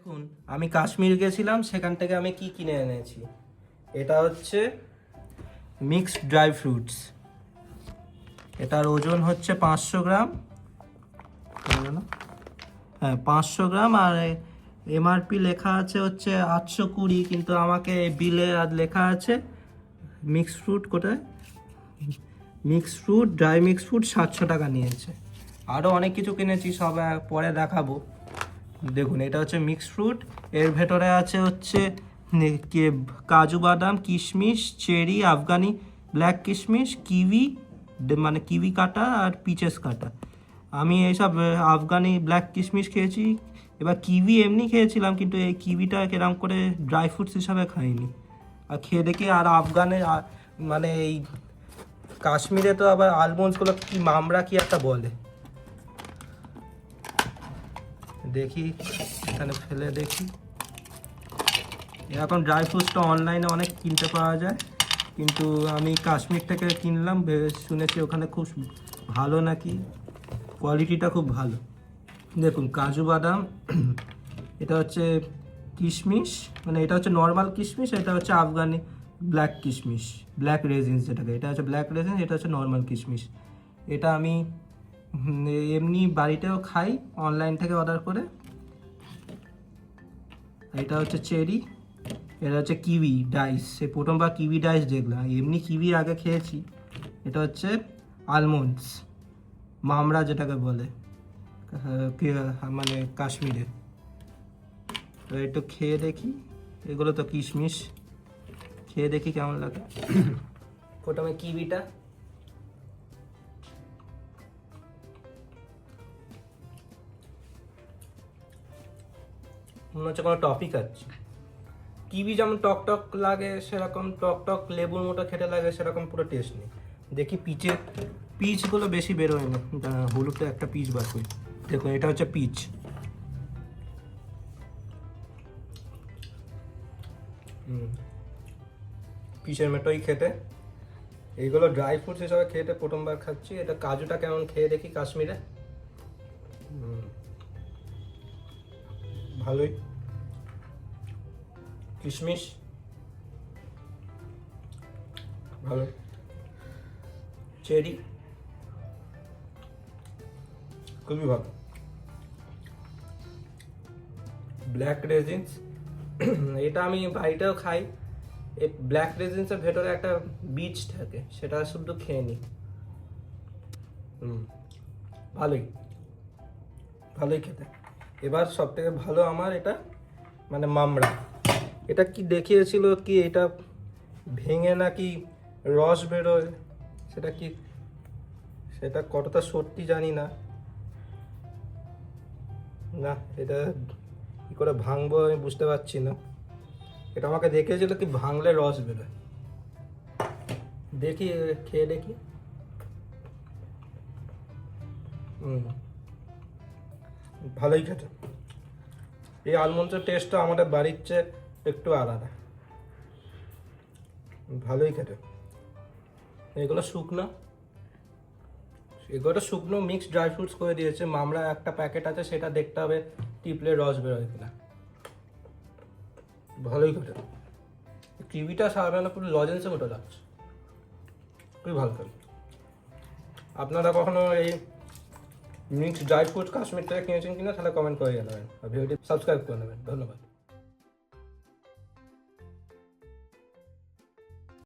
দেখুন, আমি কাশ্মীর গেছিলাম, সেখান থেকে আমি কি কিনে এনেছি। এটা হচ্ছে মিক্সড ড্রাই ফ্রুটস। এটার ওজন হচ্ছে 500 গ্রাম। হ্যাঁ, 500 গ্রাম। আর এমআরপি লেখা আছে হচ্ছে 820, কিন্তু আমাকে বিলে আর লেখা আছে মিক্সড ফ্রুট কোথায়, mixed fruit, dry mixed fruit 700 টাকা নিয়েছে। আরও অনেক কিছু কিনেছি, সব পরে দেখাবো। দেখুন, এটা হচ্ছে মিক্সড ফ্রুট। এর ভেতরে আছে হচ্ছে কাজু বাদাম, কিশমিশ, চেরি, আফগানি ব্ল্যাক কিশমিশ, কিউই, মানে কিউই কাটা আর পিচেস কাটা। আমি এইসব আফগানি ব্ল্যাক কিশমিশ খেয়েছি। এবার কিউই এমনি খেয়েছিলাম, কিন্তু এই কিউইটা কিরম করে ড্রাই ফ্রুটস হিসাবে খাইনি। আর খেয়ে দেখি, আর আফগানে মানে এই কাশ্মীরে তো আবার আলমন্ডসগুলো কি মামরা কি একটা বলে, দেখি এখানে ফেলে দেখি। এখন ড্রাই ফ্রুটসটা অনলাইনে অনেক কিনতে পাওয়া যায়, কিন্তু আমি কাশ্মীর থেকে কিনলাম, শুনেছি ওখানে খুব ভালো নাকি, কোয়ালিটিটা খুব ভালো। দেখুন, কাজু বাদাম, এটা হচ্ছে কিশমিশ, মানে এটা হচ্ছে নর্মাল কিশমিশ, এটা হচ্ছে আফগানি ব্ল্যাক কিশমিশ, ব্ল্যাক রেজিনস যেটাকে, এটা হচ্ছে ব্ল্যাক রেজিনস, এটা হচ্ছে নর্মাল কিশমিশ। এটা আমি এমনি বাড়িতেও খাই অনলাইন থেকে অর্ডার করে। এটা হচ্ছে চেরি, এটা হচ্ছে কিউই ডাইস। সে প্রথমবার কিউই ডাইস দেখলাম, এমনি কিউই আগে খেয়েছি। এটা হচ্ছে আলমন্ডস, মামরা যেটাকে বলে মানে কাশ্মীরে। তো একটু খেয়ে দেখি, এগুলো তো কিশমিশ, খেয়ে দেখি কেমন লাগে। প্রথমে কিউইটা, মনে হচ্ছে কোনো টপিক আছে। কিউই যেমন টক টক লাগে, সেরকম টক টক লেবুর মতো খেতে লাগে, সেরকম পুরো টেস্ট নেই। দেখি পিচগুলো বেশি বেরোয় না, হলুদটা একটা পিচ বার করি। দেখুন, এটা হচ্ছে পিচ। পিচের মতোই খেতে। এইগুলো ড্রাই ফ্রুটস হিসাবে খেতে প্রথমবার খাচ্ছি। এটা কাজুটা কেমন খেয়ে দেখি কাশ্মীরে। ভালোই। কিশমিশ ভালো। চেরি খুবই ভালো। ব্ল্যাক রেজিনস, এটা আমি বাড়িতেও খাই। এই ব্ল্যাক রেজিনসের ভেতরে একটা বীজ থাকে, সেটা শুধু খেয়ে নিই। ভালোই, ভালোই খেতে। এবার সব থেকে ভালো আমার এটা, মানে মামরা। এটা কি দেখিয়েছিল কি, এটা ভেঙে নাকি রস বেরোয়, সেটা কি, সেটা কতটা সত্যি জানি না। না, এটা কি করে ভাঙবো আমি বুঝতে পারছি না। এটা আমাকে দেখিয়েছিল কি ভাঙলে রস বেরোয়। দেখি, খেয়ে দেখি। ভালোই খেতে। এই আলমন্ডের টেস্টটা আমাদের বাড়ির চেয়ে একটু আলাদা। ভালোই খেতে। এগুলো শুকনো, এগুলো শুকনো মিক্সড ড্রাই ফ্রুটস করে দিয়েছে। মামরা একটা প্যাকেট আছে, সেটা দেখতে হবে টিপলে রস বেরোয় কিনা। ভালোই খেতে। কিউইটা সাধারণত পুরো লজেন্সের মতো লাগছে, খুবই ভালো খেতে। আপনারা কখনো এই মিক্সড ড্রাই ফ্রুট কাশ্মীর থেকে কিনেছেন কিনা, তাহলে কমেন্ট করে জানাবেন, আর ভিডিওটি সাবস্ক্রাইব করে নেবেন। ধন্যবাদ।